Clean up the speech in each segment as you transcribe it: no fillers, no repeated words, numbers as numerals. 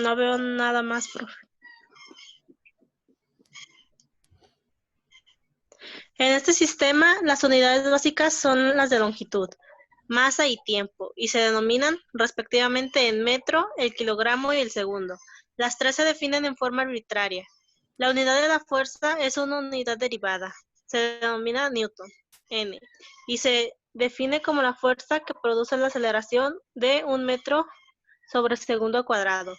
No veo nada más, profe. En este sistema, las unidades básicas son las de longitud, masa y tiempo, y se denominan respectivamente en metro, el kilogramo y el segundo. Las tres se definen en forma arbitraria. La unidad de la fuerza es una unidad derivada. Se denomina Newton, N, y se define como la fuerza que produce la aceleración de 1 metro sobre segundo cuadrado,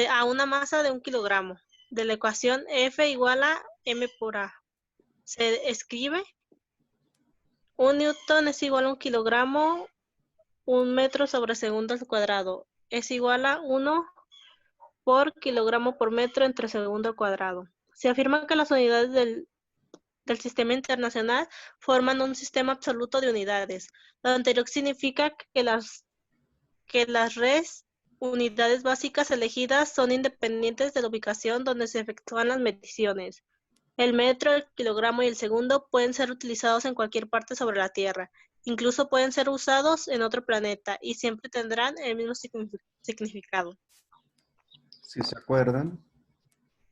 a una masa de 1 kilogramo, de la ecuación F igual a M por A. Se escribe 1 newton es igual a 1 kilogramo, 1 metro sobre segundo al cuadrado es igual a 1 por kilogramo por metro entre segundo al cuadrado. Se afirma que las unidades del sistema internacional forman un sistema absoluto de unidades. Lo anterior significa que las unidades básicas elegidas son independientes de la ubicación donde se efectúan las mediciones. El metro, el kilogramo y el segundo pueden ser utilizados en cualquier parte sobre la Tierra. Incluso pueden ser usados en otro planeta y siempre tendrán el mismo significado. Si se acuerdan,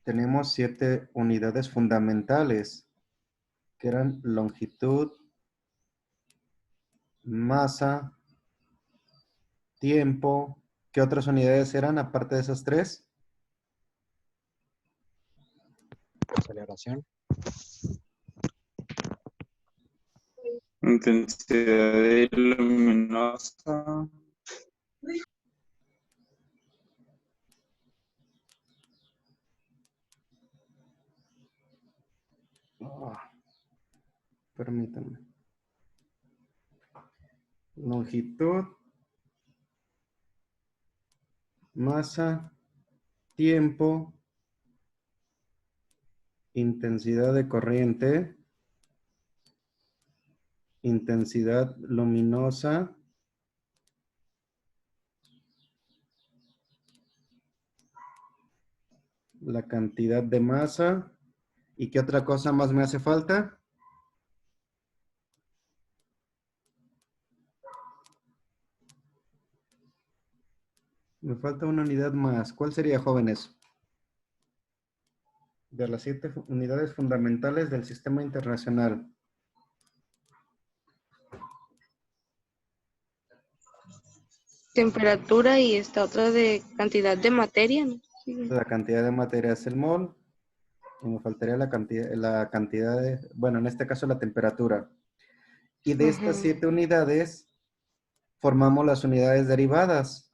tenemos 7 unidades fundamentales, que eran longitud, masa, tiempo. ¿Qué otras unidades eran aparte de esas 3? Aceleración. Intensidad luminosa. Permítanme. Longitud, masa, tiempo, intensidad de corriente, intensidad luminosa, la cantidad de masa. ¿Y qué otra cosa más me hace falta? Me falta una unidad más. ¿Cuál sería, jóvenes? De las 7 unidades fundamentales del sistema internacional. Temperatura y esta otra de cantidad de materia, ¿no? Sí. La cantidad de materia es el mol. Y me faltaría la cantidad de, bueno, en este caso la temperatura. Y de estas 7 unidades formamos las unidades derivadas.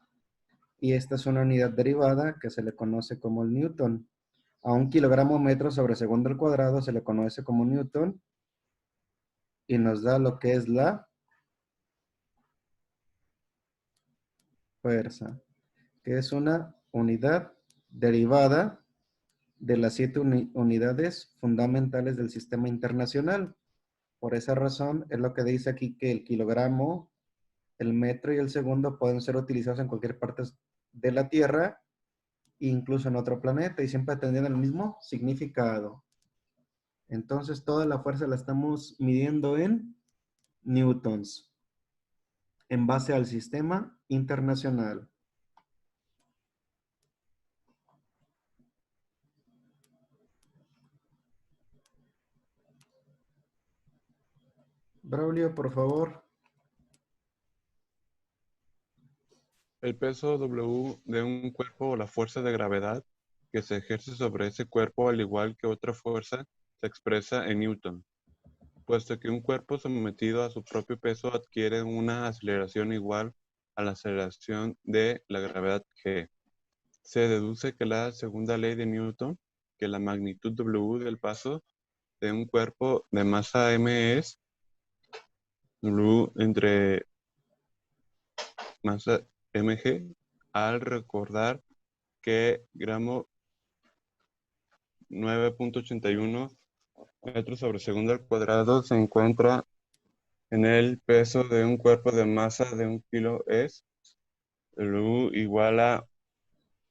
Y esta es una unidad derivada que se le conoce como el newton. A 1 kilogramo metro sobre segundo al cuadrado se le conoce como newton. Y nos da lo que es la fuerza, que es una unidad derivada de las 7 unidades fundamentales del sistema internacional. Por esa razón es lo que dice aquí que el kilogramo, el metro y el segundo pueden ser utilizados en cualquier parte de la Tierra, incluso en otro planeta, y siempre tendrían el mismo significado. Entonces toda la fuerza la estamos midiendo en newtons, en base al sistema internacional. Braulio, por favor. El peso W de un cuerpo o la fuerza de gravedad que se ejerce sobre ese cuerpo, al igual que otra fuerza, se expresa en Newton. Puesto que un cuerpo sometido a su propio peso adquiere una aceleración igual a la aceleración de la gravedad G. Se deduce que la segunda ley de Newton, que la magnitud W del paso de un cuerpo de masa m es W entre masa mg, al recordar que gramo 9.81 metros sobre segundo al cuadrado se encuentra en el peso de un cuerpo de masa de 1 kilo es W igual a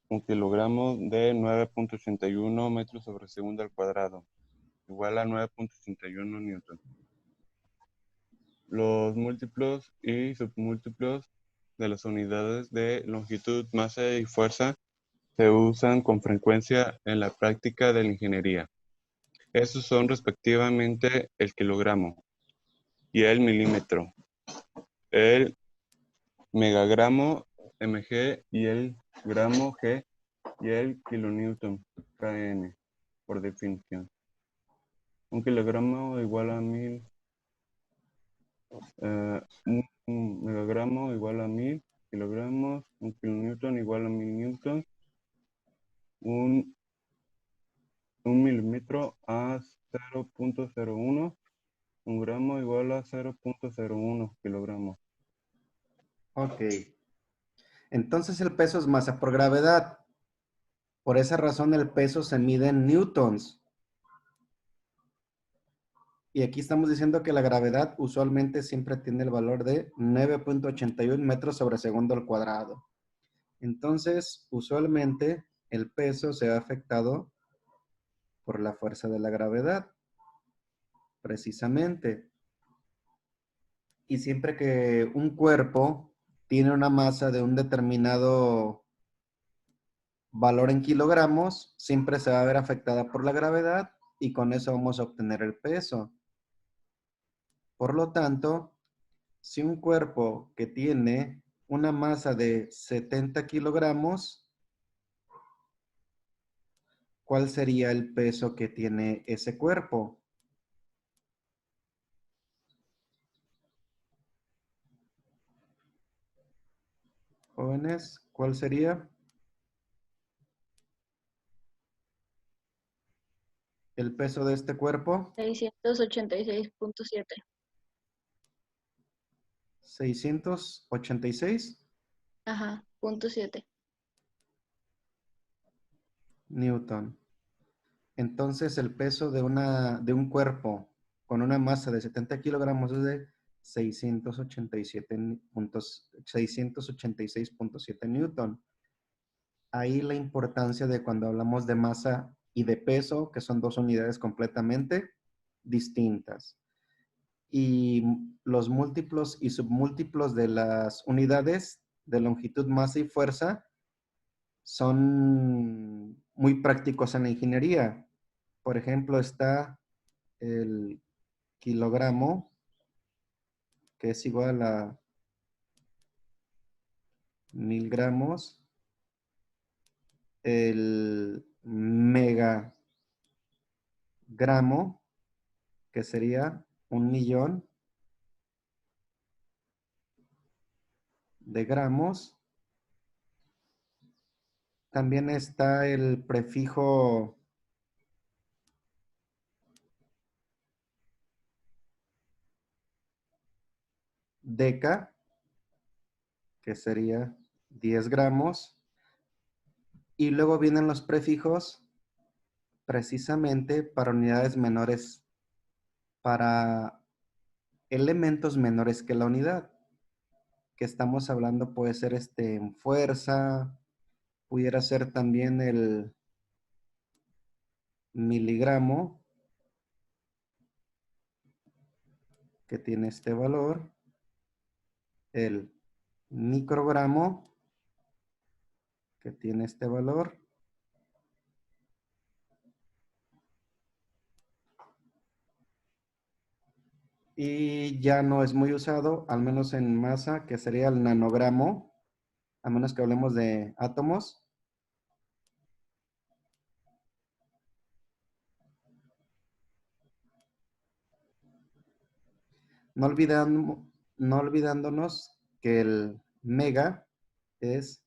1 kilogramo de 9.81 metros sobre segundo al cuadrado, igual a 9.81 newton. Los múltiplos y submúltiplos de las unidades de longitud, masa y fuerza se usan con frecuencia en la práctica de la ingeniería. Estos son respectivamente el kilogramo y el milímetro, el megagramo mg y el gramo g y el kilonewton kn por definición. Un kilogramo igual a 1000, un megagramo igual a 1000 kilogramos, un kilonewton igual a 1000 newtons, un milímetro a 0.01, un gramo igual a 0.01 kilogramos. Ok. Entonces el peso es masa por gravedad. Por esa razón el peso se mide en newtons. Y aquí estamos diciendo que la gravedad usualmente siempre tiene el valor de 9.81 metros sobre segundo al cuadrado. Entonces, usualmente el peso se ha afectado por la fuerza de la gravedad, precisamente. Y siempre que un cuerpo tiene una masa de un determinado valor en kilogramos, siempre se va a ver afectada por la gravedad y con eso vamos a obtener el peso. Por lo tanto, si un cuerpo que tiene una masa de 70 kilogramos, ¿cuál sería el peso que tiene ese cuerpo? Jóvenes, ¿cuál sería el peso de este cuerpo? 686.7. 686 Ajá, punto 7. newton. Entonces el peso de un cuerpo con una masa de 70 kilogramos es de 686.7 newton. Ahí la importancia de cuando hablamos de masa y de peso, que son dos unidades completamente distintas. Y los múltiplos y submúltiplos de las unidades de longitud, masa y fuerza son muy prácticos en la ingeniería. Por ejemplo, está el kilogramo, que es igual a 1000 gramos. El megagramo, que sería 1.000.000 de gramos. También está el prefijo deca, que sería 10 gramos. Y luego vienen los prefijos precisamente para unidades menores, para elementos menores que la unidad. Que estamos hablando puede ser en fuerza, pudiera ser también el miligramo, que tiene este valor, el microgramo, que tiene este valor, y ya no es muy usado, al menos en masa, que sería el nanogramo, a menos que hablemos de átomos. No olvidándonos que el mega es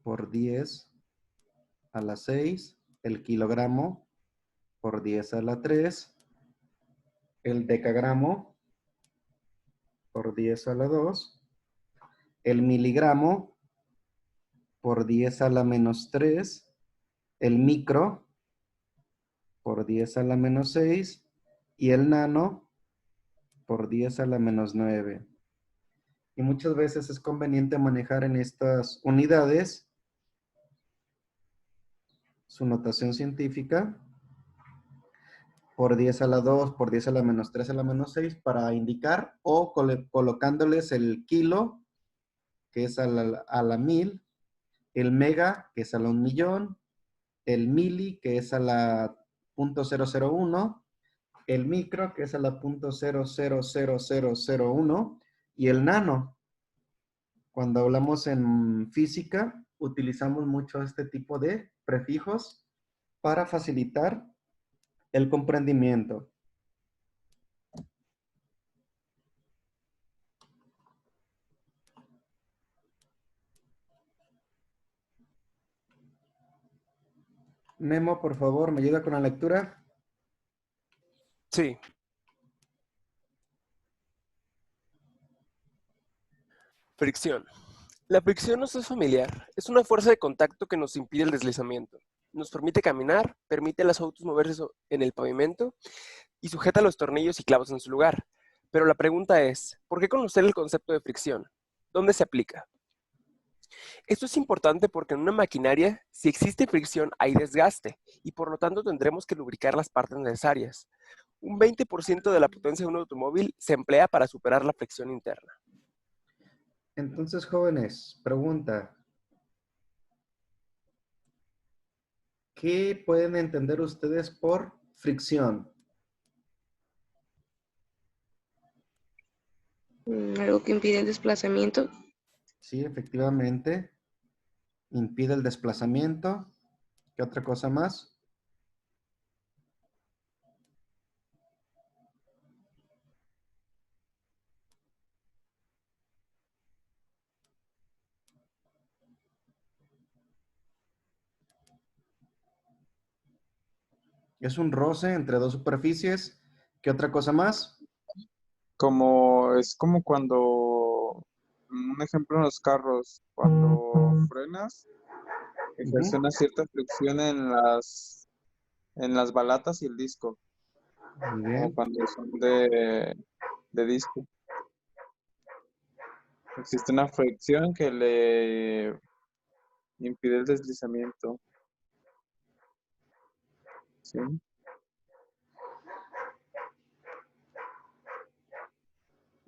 por 10 a la 6, el kilogramo por 10 a la 3, el decagramo por 10 a la 2, el miligramo por 10 a la menos 3, el micro por 10 a la menos 6 y el nano por 10 a la menos 9. Y muchas veces es conveniente manejar en estas unidades su notación científica por 10 a la 2, por 10 a la menos 3 a la menos 6 para indicar o colocándoles el kilo, que es a la 1000, el mega, que es a la 1.000.000, el mili, que es a la 0.001, el micro, que es a la 0.000001, y el nano. Cuando hablamos en física, utilizamos mucho este tipo de prefijos para facilitar el comprendimiento. Memo, por favor, ¿me ayuda con la lectura? Sí. Fricción. La fricción nos es familiar. Es una fuerza de contacto que nos impide el deslizamiento. Nos permite caminar, permite a los autos moverse en el pavimento y sujeta los tornillos y clavos en su lugar. Pero la pregunta es, ¿por qué conocer el concepto de fricción? ¿Dónde se aplica? Esto es importante porque en una maquinaria, si existe fricción, hay desgaste y por lo tanto tendremos que lubricar las partes necesarias. Un 20% de la potencia de un automóvil se emplea para superar la fricción interna. Entonces, jóvenes, pregunta. ¿Qué pueden entender ustedes por fricción? Algo que impide el desplazamiento. Sí, efectivamente. Impide el desplazamiento. ¿Qué otra cosa más? Es un roce entre dos superficies. ¿Qué otra cosa más? Es como cuando, un ejemplo en los carros, cuando frenas, ejerce Ujú. una cierta fricción en las balatas y el disco, Muy como bien. cuando son de disco. Existe una fricción que le impide el deslizamiento. ¿Sí?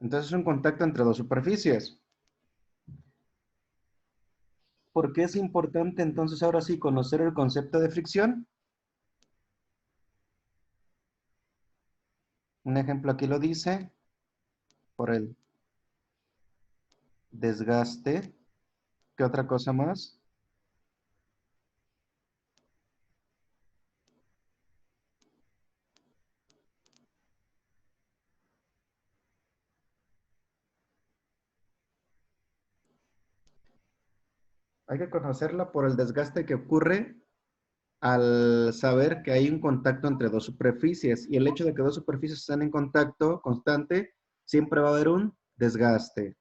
Entonces es un contacto entre dos superficies. ¿Por qué es importante entonces ahora sí conocer el concepto de fricción? Un ejemplo aquí lo dice, por el desgaste. ¿Qué otra cosa más? Hay que conocerla por el desgaste que ocurre al saber que hay un contacto entre dos superficies y el hecho de que dos superficies estén en contacto constante, siempre va a haber un desgaste.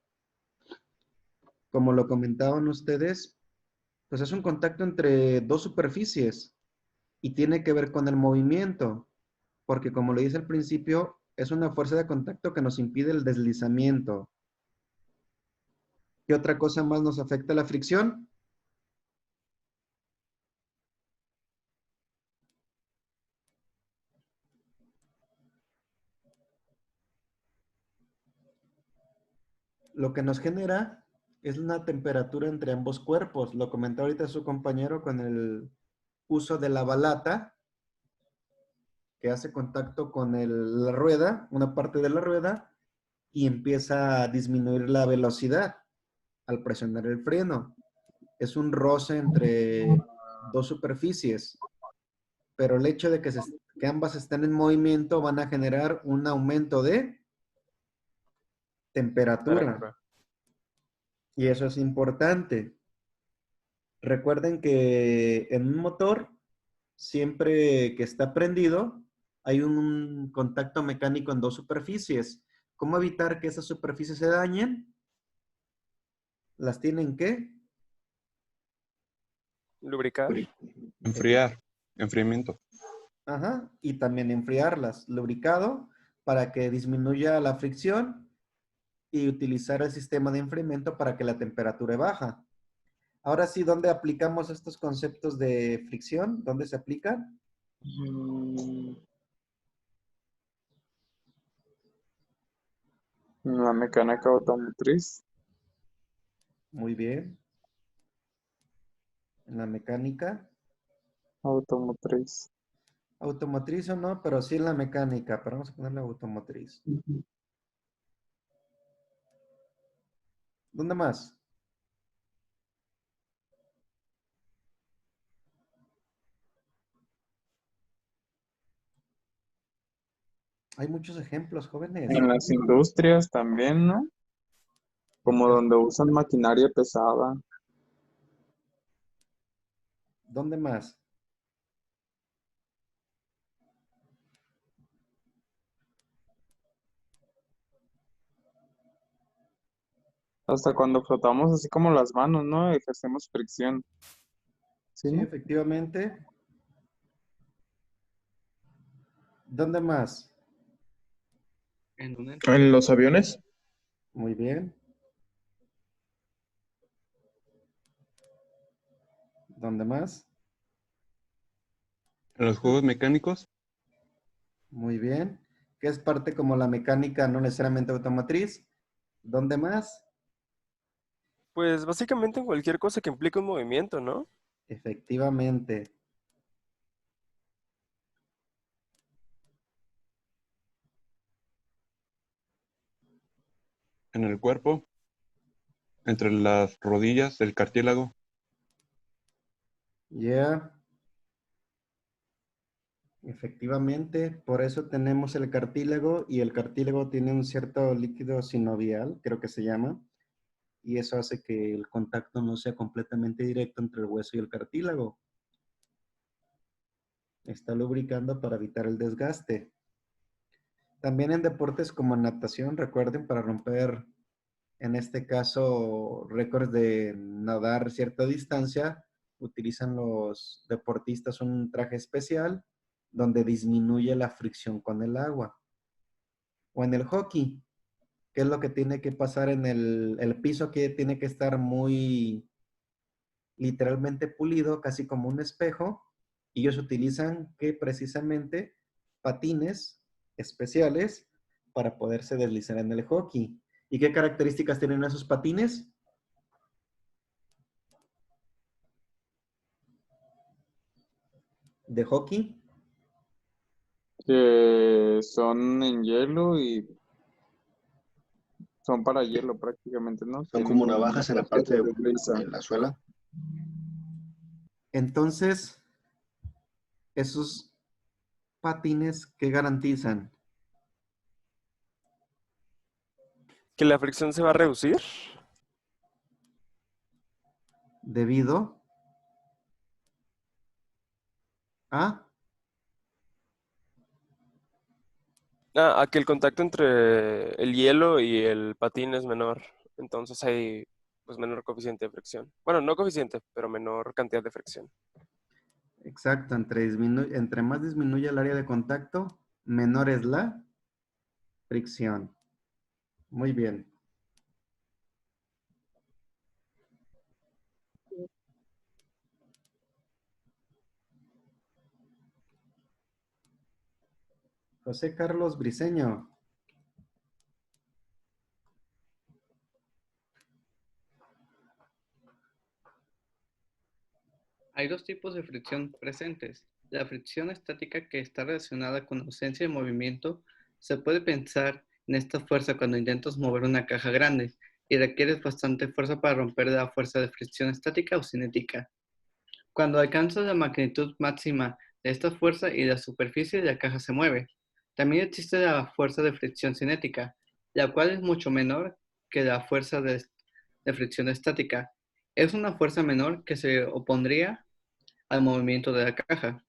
Como lo comentaban ustedes, pues es un contacto entre dos superficies y tiene que ver con el movimiento, porque como le dice al principio, es una fuerza de contacto que nos impide el deslizamiento. ¿Qué otra cosa más nos afecta la fricción? Lo que nos genera es una temperatura entre ambos cuerpos. Lo comentó ahorita su compañero con el uso de la balata, que hace contacto con la rueda, una parte de la rueda, y empieza a disminuir la velocidad al presionar el freno. Es un roce entre dos superficies, pero el hecho de que ambas estén en movimiento van a generar un aumento de temperatura. Y eso es importante. Recuerden que en un motor, siempre que está prendido, hay un contacto mecánico en dos superficies. ¿Cómo evitar que esas superficies se dañen? Las tienen que Lubricar. Enfriar. Enfriamiento. Ajá, y también enfriarlas, lubricado para que disminuya la fricción y utilizar el sistema de enfriamiento para que la temperatura baja. Ahora sí, ¿dónde aplicamos estos conceptos de fricción? ¿Dónde se aplican? La mecánica automotriz. Muy bien. En la mecánica. Automotriz. Automotriz o no, pero sí en la mecánica. Pero vamos a ponerle automotriz. Ujú. ¿Dónde más? Hay muchos ejemplos, jóvenes. En las industrias también, ¿no? Como donde usan maquinaria pesada. ¿Dónde más? Hasta cuando frotamos así como las manos, ¿no? Ejercemos fricción. ¿Sí, Sí, no? efectivamente. ¿Dónde más? En los aviones. Muy bien. ¿Dónde más? En los juegos mecánicos, Muy bien. Que es parte como la mecánica, no necesariamente automotriz. ¿Dónde más? Pues básicamente en cualquier cosa que implique un movimiento, ¿no? Efectivamente. en el cuerpo, entre las rodillas, el cartílago, Ya. Efectivamente. Por eso tenemos el cartílago y el cartílago tiene un cierto líquido sinovial, creo que se llama. Y eso hace que el contacto no sea completamente directo entre el hueso y el cartílago. Está lubricando para evitar el desgaste. También en deportes como natación, recuerden, para romper, en este caso, récords de nadar cierta distancia, utilizan los deportistas un traje especial donde disminuye la fricción con el agua. O en el hockey, ¿qué es lo que tiene que pasar en el piso? Que tiene que estar muy literalmente pulido, casi como un espejo, y ellos utilizan que precisamente patines especiales para poderse deslizar en el hockey. ¿Y qué características tienen esos patines? De hockey. Que son en hielo y son para hielo prácticamente, ¿no? Son Tienen como como una navajas en la parte parte que desliza. en la suela. Entonces, esos patines, ¿qué garantizan? Que la fricción se va a reducir. Debido a... A que el contacto entre el hielo y el patín es menor. Entonces hay pues menor coeficiente de fricción. Bueno, no coeficiente, pero menor cantidad de fricción. Exacto, entre más disminuye el área de contacto, menor es la fricción. Muy bien. José Carlos Briceño. Hay dos tipos de fricción presentes. La fricción estática, que está relacionada con ausencia de movimiento. Se puede pensar en esta fuerza cuando intentas mover una caja grande y requieres bastante fuerza para romper la fuerza de fricción estática o cinética. Cuando alcanzas la magnitud máxima de esta fuerza y la superficie, la caja se mueve. También existe la fuerza de fricción cinética, la cual es mucho menor que la fuerza de fricción estática. Es una fuerza menor que se opondría al movimiento de la caja.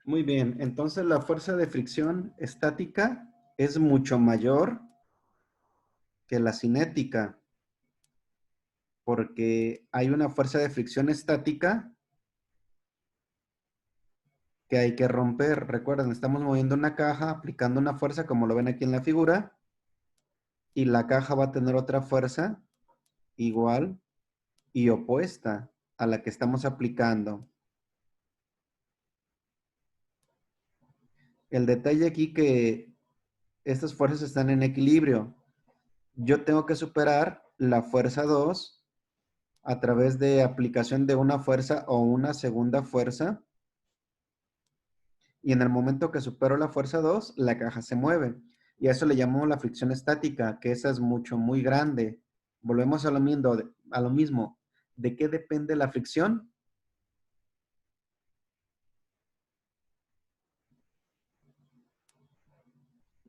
Muy bien, entonces la fuerza de fricción estática es mucho mayor que la cinética, porque hay una fuerza de fricción estática que hay que romper. Recuerden, estamos moviendo una caja, aplicando una fuerza, como lo ven aquí en la figura, y la caja va a tener otra fuerza igual y opuesta a la que estamos aplicando. El detalle aquí que estas fuerzas están en equilibrio. Yo tengo que superar la fuerza 2 a través de aplicación de una fuerza o una segunda fuerza. Y en el momento que supero la fuerza 2, la caja se mueve. Y a eso le llamamos la fricción estática, que esa es muy grande. Volvemos a lo mismo. ¿De qué depende la fricción?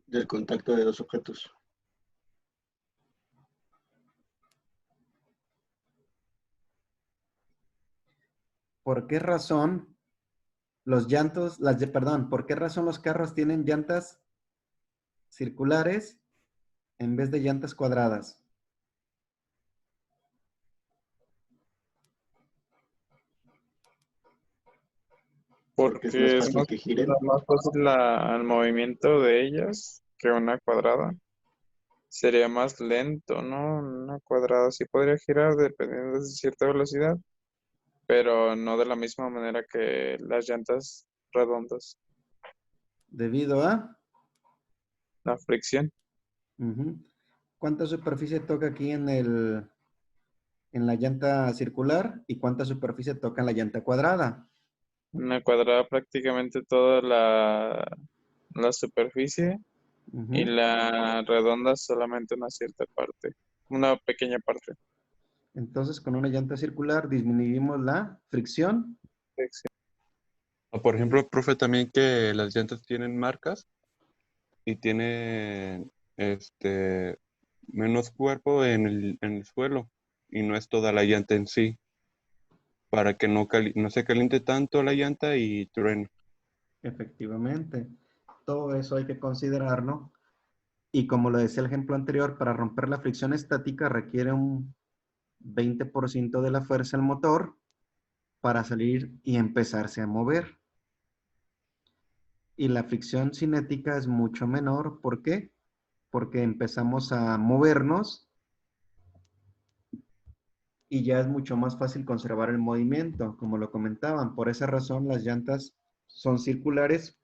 Del contacto de dos objetos. ¿Por qué razón por qué razón los carros tienen llantas circulares en vez de llantas cuadradas? Porque es más fácil que giren. más fácil el movimiento de ellas que una cuadrada. Sería más lento, ¿no? Una cuadrada sí podría girar dependiendo de cierta velocidad, pero no de la misma manera que las llantas redondas. Debido a... La fricción. ¿Cuánta superficie toca aquí en la llanta circular y cuánta superficie toca en la llanta cuadrada? Una cuadrada prácticamente toda la superficie y la redonda solamente una cierta parte, una pequeña parte. Entonces, con una llanta circular disminuimos la fricción. O por ejemplo, profe, también que las llantas tienen marcas y tienen menos cuerpo en el suelo y no es toda la llanta en sí, para que no se caliente tanto la llanta y truene. Efectivamente. Todo eso hay que considerarlo. Y como lo decía el ejemplo anterior, para romper la fricción estática requiere un 20% de la fuerza del motor para salir y empezarse a mover. Y la fricción cinética es mucho menor. ¿Por qué? Porque empezamos a movernos y ya es mucho más fácil conservar el movimiento, como lo comentaban. Por esa razón las llantas son circulares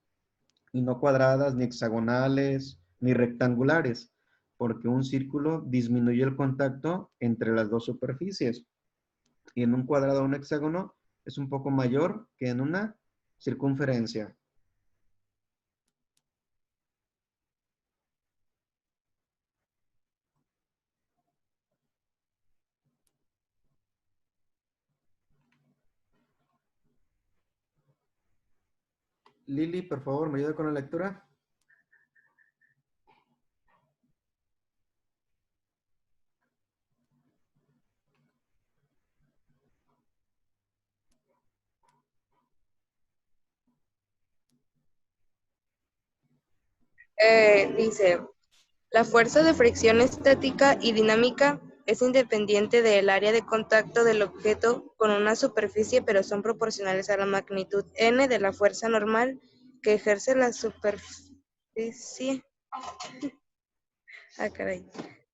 y no cuadradas, ni hexagonales, ni rectangulares, porque un círculo disminuye el contacto entre las dos superficies. Y en un cuadrado o un hexágono es un poco mayor que en una circunferencia. Lili, por favor, ¿me ayuda con la lectura? Dice, la fuerza de fricción estática y dinámica es independiente del área de contacto del objeto con una superficie, pero son proporcionales a la magnitud n de la fuerza normal que ejerce la superficie.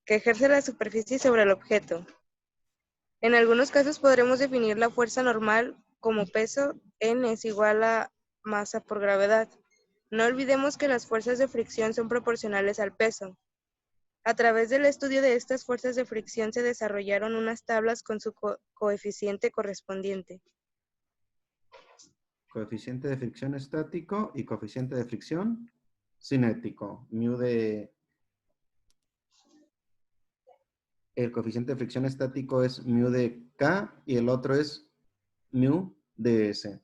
Que ejerce la superficie sobre el objeto. En algunos casos podremos definir la fuerza normal como peso n es igual a masa por gravedad. No olvidemos que las fuerzas de fricción son proporcionales al peso. A través del estudio de estas fuerzas de fricción se desarrollaron unas tablas con su coeficiente correspondiente. Coeficiente de fricción estático y coeficiente de fricción cinético. El coeficiente de fricción estático es mu de K y el otro es mu de S.